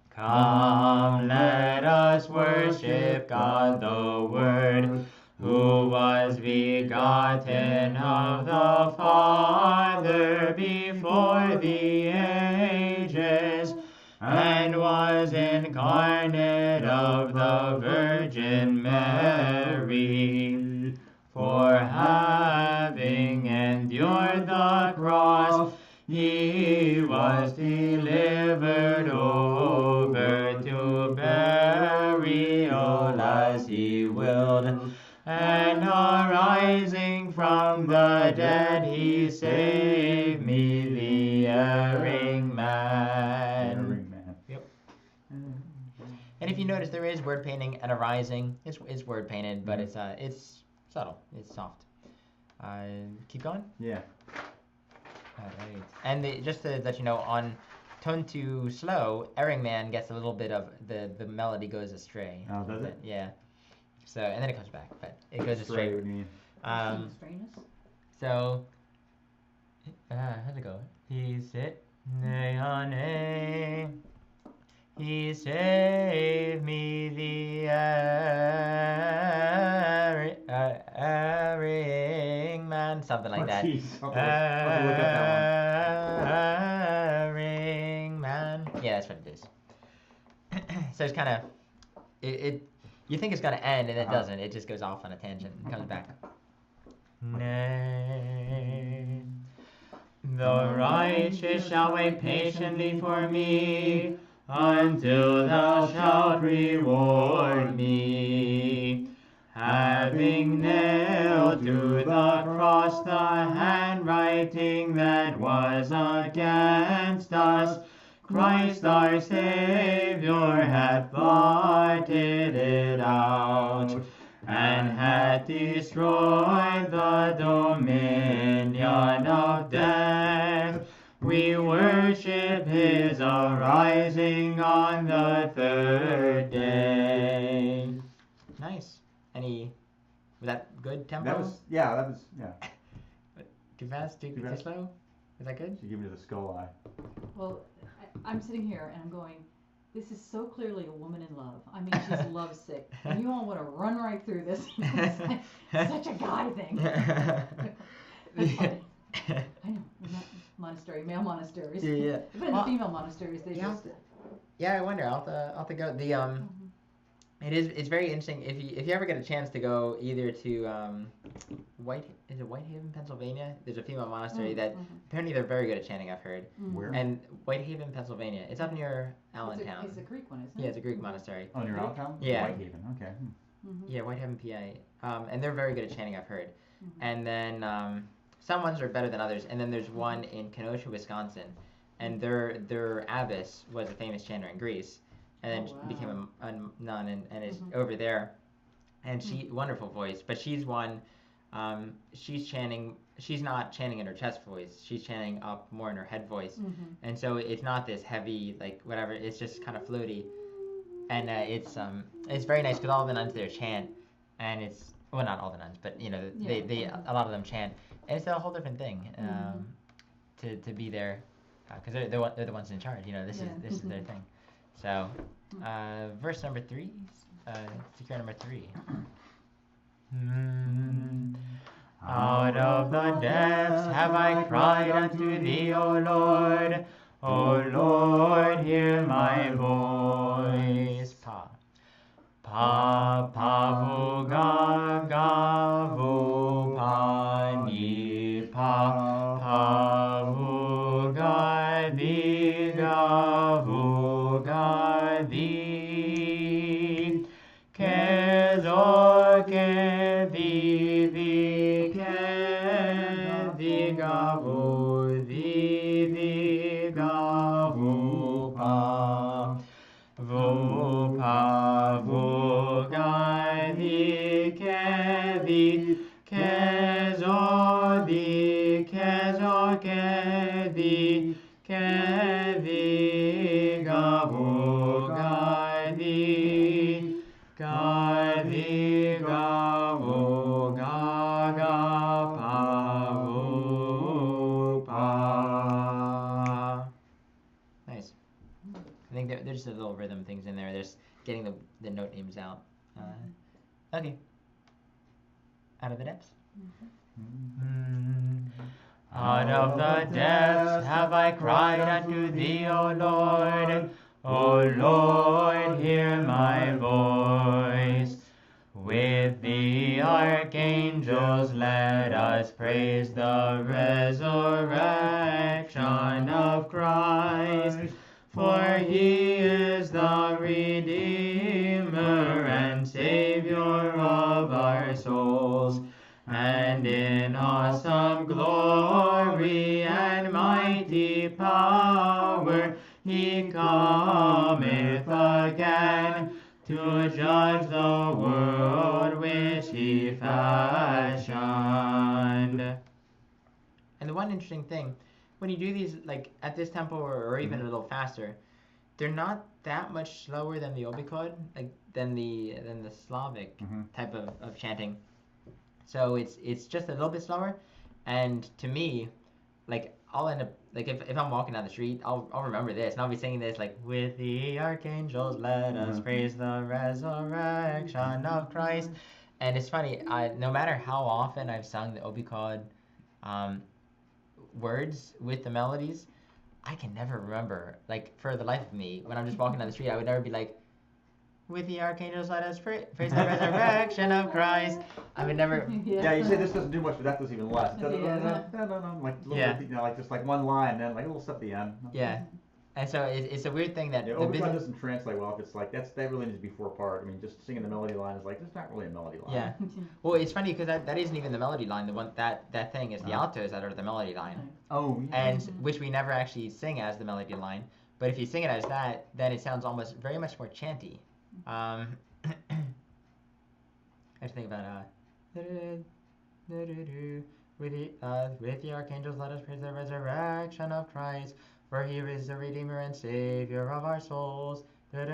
Come, let us worship God the Word, who was begotten of the Father before the ages, and was incarnate of the Virgin Mary. For having endured the cross, he was delivered over to burial as he willed, and arising from the dead, he saved me, the erring man. Erring man. Yep. And if you notice, there is word painting and arising. It's word painted, but it's subtle. It's soft. Keep going. Yeah. All right. And just to let you know, on tone to slow, erring man gets a little bit of the melody goes astray. Oh, does it? Yeah. So and then it comes back, but it goes astray. Astray, what do you mean? Strangeness? So how's it go? He said, nay, nay. He saved me, the erring man, something like that. Jeez. I'll have to look up that Erring man. Yeah, that's what it is. So it's kind of it. You think it's gonna end, and it doesn't. It just goes off on a tangent and comes back. Nay, the righteous shall wait patiently for me, until thou shalt reward me. Having nailed to the cross the handwriting that was against us, Christ our Savior hath blotted it out, and hath destroyed the dominion of death. We worship his arising on the third day. Nice. Was that good tempo? that was Too fast? Too fast. slow? Is that good? She gave me the skull eye. Well, I'm sitting here and I'm going, this is so clearly a woman in love. I mean, she's lovesick. And you all want to run right through this. It's like such a guy thing. That's funny. I know. Male monasteries. Yeah. But in the female monasteries, they just... Yeah, I wonder. I'll have to go. It's very interesting if you ever get a chance to go either to Whitehaven, Pennsylvania. There's a female monastery that apparently they're very good at chanting. I've heard. Where? And Whitehaven, Pennsylvania. It's up near Allentown. It's a Greek one, isn't it? Yeah, it's a Greek monastery. Oh, near Allentown? Yeah. Whitehaven. Okay. Yeah, Whitehaven, PA. And they're very good at chanting. I've heard. And then some ones are better than others. And then there's one in Kenosha, Wisconsin, and their abbess was a famous chanter in Greece. And then became a nun and is over there, and she wonderful voice. But she's one, she's chanting. She's not chanting in her chest voice. She's chanting up more in her head voice, and so it's not this heavy like whatever. It's just kind of floaty, and it's very nice because all the nuns there chant, and it's not all the nuns, but they a lot of them chant, and it's a whole different thing to be there because they're the ones in charge. This is their thing. So, verse number 3, secure number 3. Out of the depths have I cried unto thee, O Lord. O Lord, hear my voice. Pa. Pa, pa, vu, ga, ga, vu, pa, ni, pa, pa, vu, ga, di, ga, vu, ga, di. Ke, zo, ke, di, ke, di, ga, vu, di, ga, vu, pa. Vu, pa, vu, ga, di, ke, Kezodi, Kezo, Kedi, Kedi, Gavu, Gadi, Gadi, Gavu, Gaga, Pavu, Pa. Nice. I think there's the little rhythm things in there. There's getting the note names out. Okay. Out of the depths. Out of the depths have I cried unto thee, O Lord. O Lord, hear my voice. With the archangels let us praise the resurrection of Christ. For he is the Redeemer and Savior of our souls. And in awesome glory and mighty power he cometh again to judge the world which he fashioned. And the one interesting thing, when you do these like at this tempo or even a little faster, they're not that much slower than the Obikod, like than the Slavic type of chanting. So it's just a little bit slower, and to me, like I'll end up like if I'm walking down the street, I'll remember this and I'll be singing this like, with the archangels let us praise the resurrection of Christ. And it's funny, no matter how often I've sung the Obikod words with the melodies, I can never remember, like for the life of me, when I'm just walking down the street, I would never be like, with the archangels let us praise the resurrection of Christ. I would never. Yeah, you say this doesn't do much, but that does even less. Like Yeah. like just like one line, then like a little stuff at the end. Yeah, and so it's a weird thing that Yeah, the Obikod doesn't translate well if it's like that really needs to be 4-part. I mean, just singing the melody line is like it's not really a melody line. Yeah, well, it's funny because that isn't even the melody line. The one that thing is the altos that are the melody line. Oh. Yeah. And which we never actually sing as the melody line. But if you sing it as that, then it sounds almost very much more chanty. I have to think about with the archangels let us praise the resurrection of Christ, for he is the Redeemer and Savior of our souls. And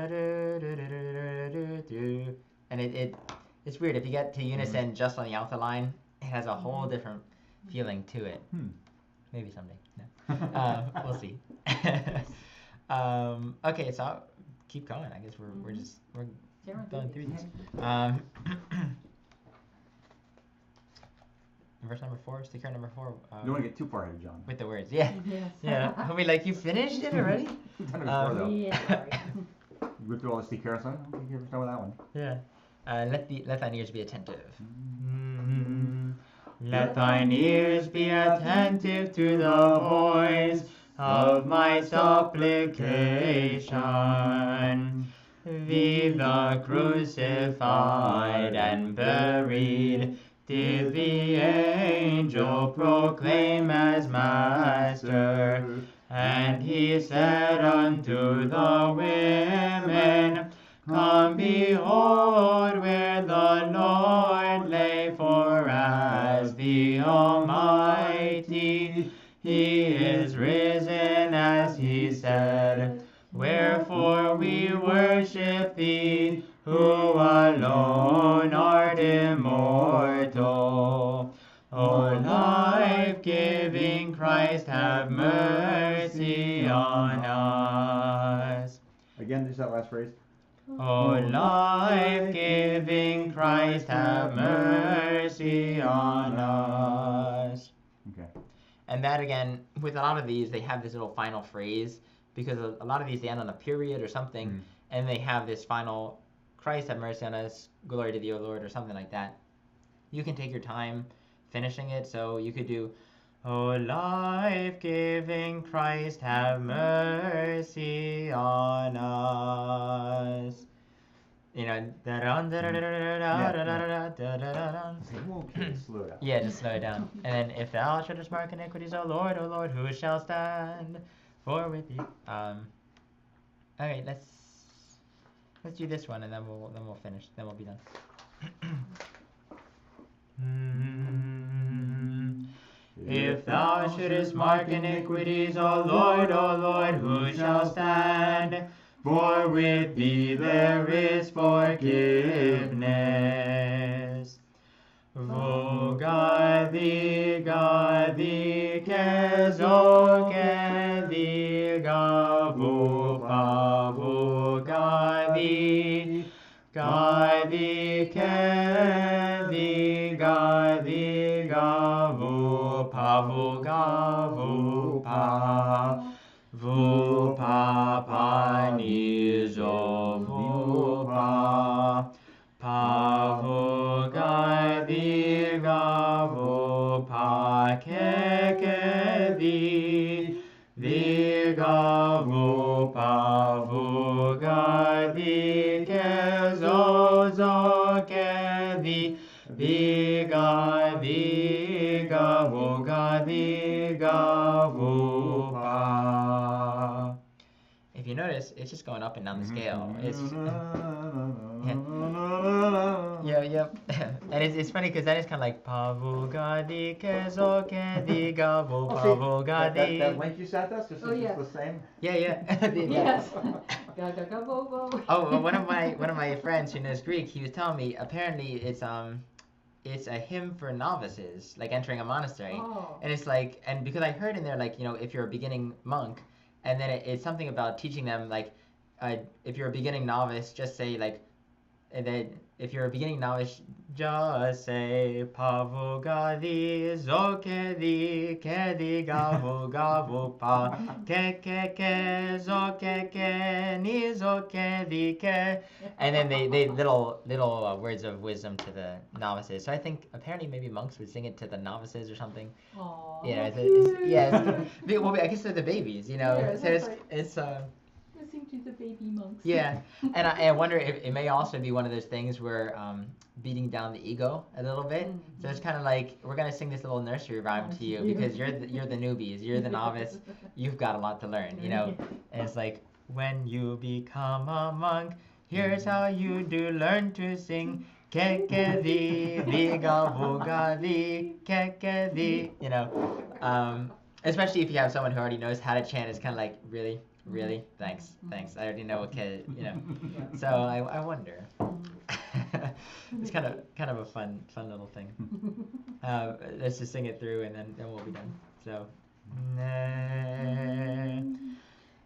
it's weird if you get to unison just on the alto line, it has a whole different feeling to it. Maybe someday. No. We'll see. Okay, so I'll keep going. I guess we're going through these. Verse number 4, sticker number 4. You don't want to get too far ahead of John. With the words, yeah. Yes. Yeah. I'll be like, you finished it already? We've done it before, though. Yeah, sorry. You went through all the sticker, so I don't think you ever done with that one. Yeah. Let thine ears be attentive. Let thine ears be attentive to the voice of my supplication. Thee the crucified and buried did the angel proclaim as Master. And he said unto the women, come behold where the Lord lay, for as the Almighty he is risen as he said. Wherefore we worship thee, who alone art immortal. O life-giving Christ, have mercy on us. Again, just that last phrase. O life-giving Christ, have mercy on us. Okay. And that again, with a lot of these, they have this little final phrase, because a lot of these they end on a period or something, and they have this final, Christ have mercy on us, glory to thee, O Lord, or something like that. You can take your time finishing it, so you could do, O life-giving Christ, have mercy on us. You know, Okay, slow down. yeah, just slow it down. And then, if thou shouldest mark iniquities, O Lord, who shall stand? For with thee. Okay, let's do this one, and then we'll finish. Then we'll be done. thou shouldest mark iniquities, O Lord, who shall stand? For with thee there is forgiveness. Vogadi, gadi, kezo, kedi, gavu, pavu, gadi, gadi, kedi, gadi, gavu, pavu, gavu, pa, vu, pa, pa, nizo, vu, pa. Pavu gadi gavu pa keke di gavu pavu gadi kezo zo kedi di gavu gadi gavu pa. If you notice, it's just going up and down the scale. It's yeah. And it's funny because then it's kind of like pavu gadi kezo kedi gavu pavu gadi. That link you sent us, just yeah. the same? Yeah. Yes. Ga ga ga bo bo. Oh, well, one of my friends who knows Greek, he was telling me apparently it's a hymn for novices, like entering a monastery. Oh. And it's like, and because I heard in there, like, you know, if you're a beginning monk, and then it's something about teaching them, like, if you're a beginning novice, just say, like, and then if you're a beginning novice, just say pavu gadi zokedi kedi gavu gavu pa ke zo ke ni zokedi ke, and then they little words of wisdom to the novices. So I think apparently maybe monks would sing it to the novices or something. Aww. Yeah, Cute. well, I guess they're the babies, you know. Yeah, so that's right. it's Listening to the baby monks. yeah, and I wonder if it may also be one of those things where beating down the ego a little bit. Mm-hmm. So it's kind of like, we're gonna sing this little nursery rhyme to you because you're the newbies, you're the novice, you've got a lot to learn, you know. And it's like, when you become a monk, here's how you do learn to sing. Keke di gavu gadi keke di, you know. Especially if you have someone who already knows how to chant, it's kind of like, really, thanks. I already know what you know. So I wonder. It's kind of a fun little thing. Let's just sing it through and then we'll be done. So.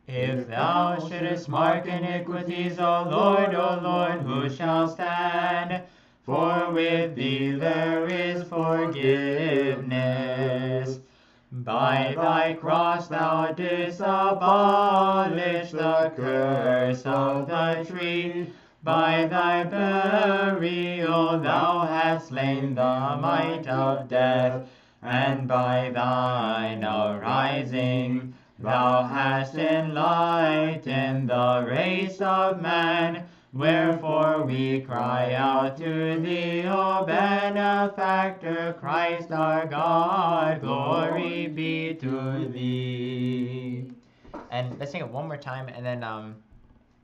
If thou shouldest mark iniquities, O Lord, who shall stand? For with thee there is forgiveness. By thy cross thou didst abolish the curse of the tree. By thy burial thou hast slain the might of death, and by thine arising thou hast enlightened the race of man. Wherefore we cry out to thee, O benefactor, Christ our God, glory be to thee. And let's sing it one more time, and then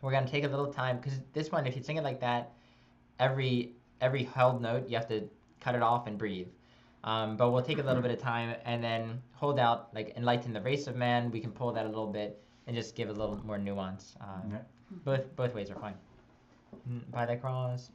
we're gonna take a little time, because this one, if you sing it like that, every held note you have to cut it off and breathe. But we'll take a little bit of time and then hold out, like, enlighten the race of man. We can pull that a little bit and just give a little more nuance. Both ways are fine. By thy cross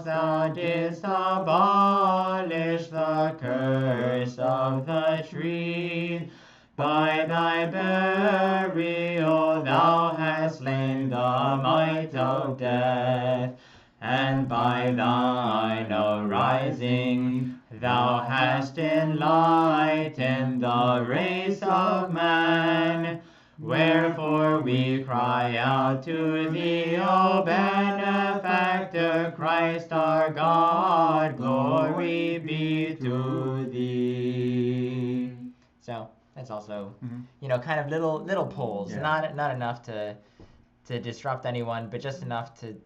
thou didst abolish the curse of the tree. By thy burial thou hast slain the might of death, and by thine arising thou hast enlightened the race of man. Wherefore we cry out to thee, O benefactor, Christ our God, glory be to thee. So that's also, you know, kind of little pulls, not enough to disrupt anyone, but just enough to.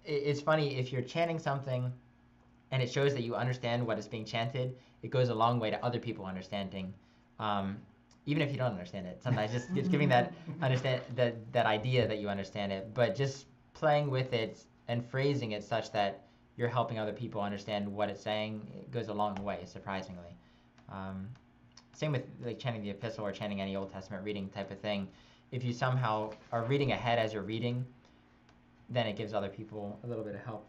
It's funny, if you're chanting something and it shows that you understand what is being chanted, it goes a long way to other people understanding. Even if you don't understand it, sometimes just giving that idea that you understand it, but just playing with it and phrasing it such that you're helping other people understand what it's saying, it goes a long way, surprisingly. Same with like chanting the epistle or chanting any Old Testament reading type of thing. If you somehow are reading ahead as you're reading, then it gives other people a little bit of help.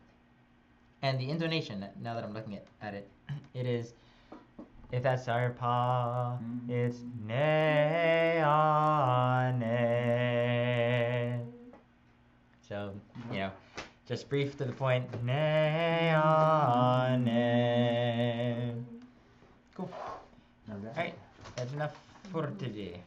And the intonation, now that I'm looking at it, it is, if that's our pa, it's ne a ne. So, you know, just brief to the point, ne a ne. Cool. Alright, that's enough for today.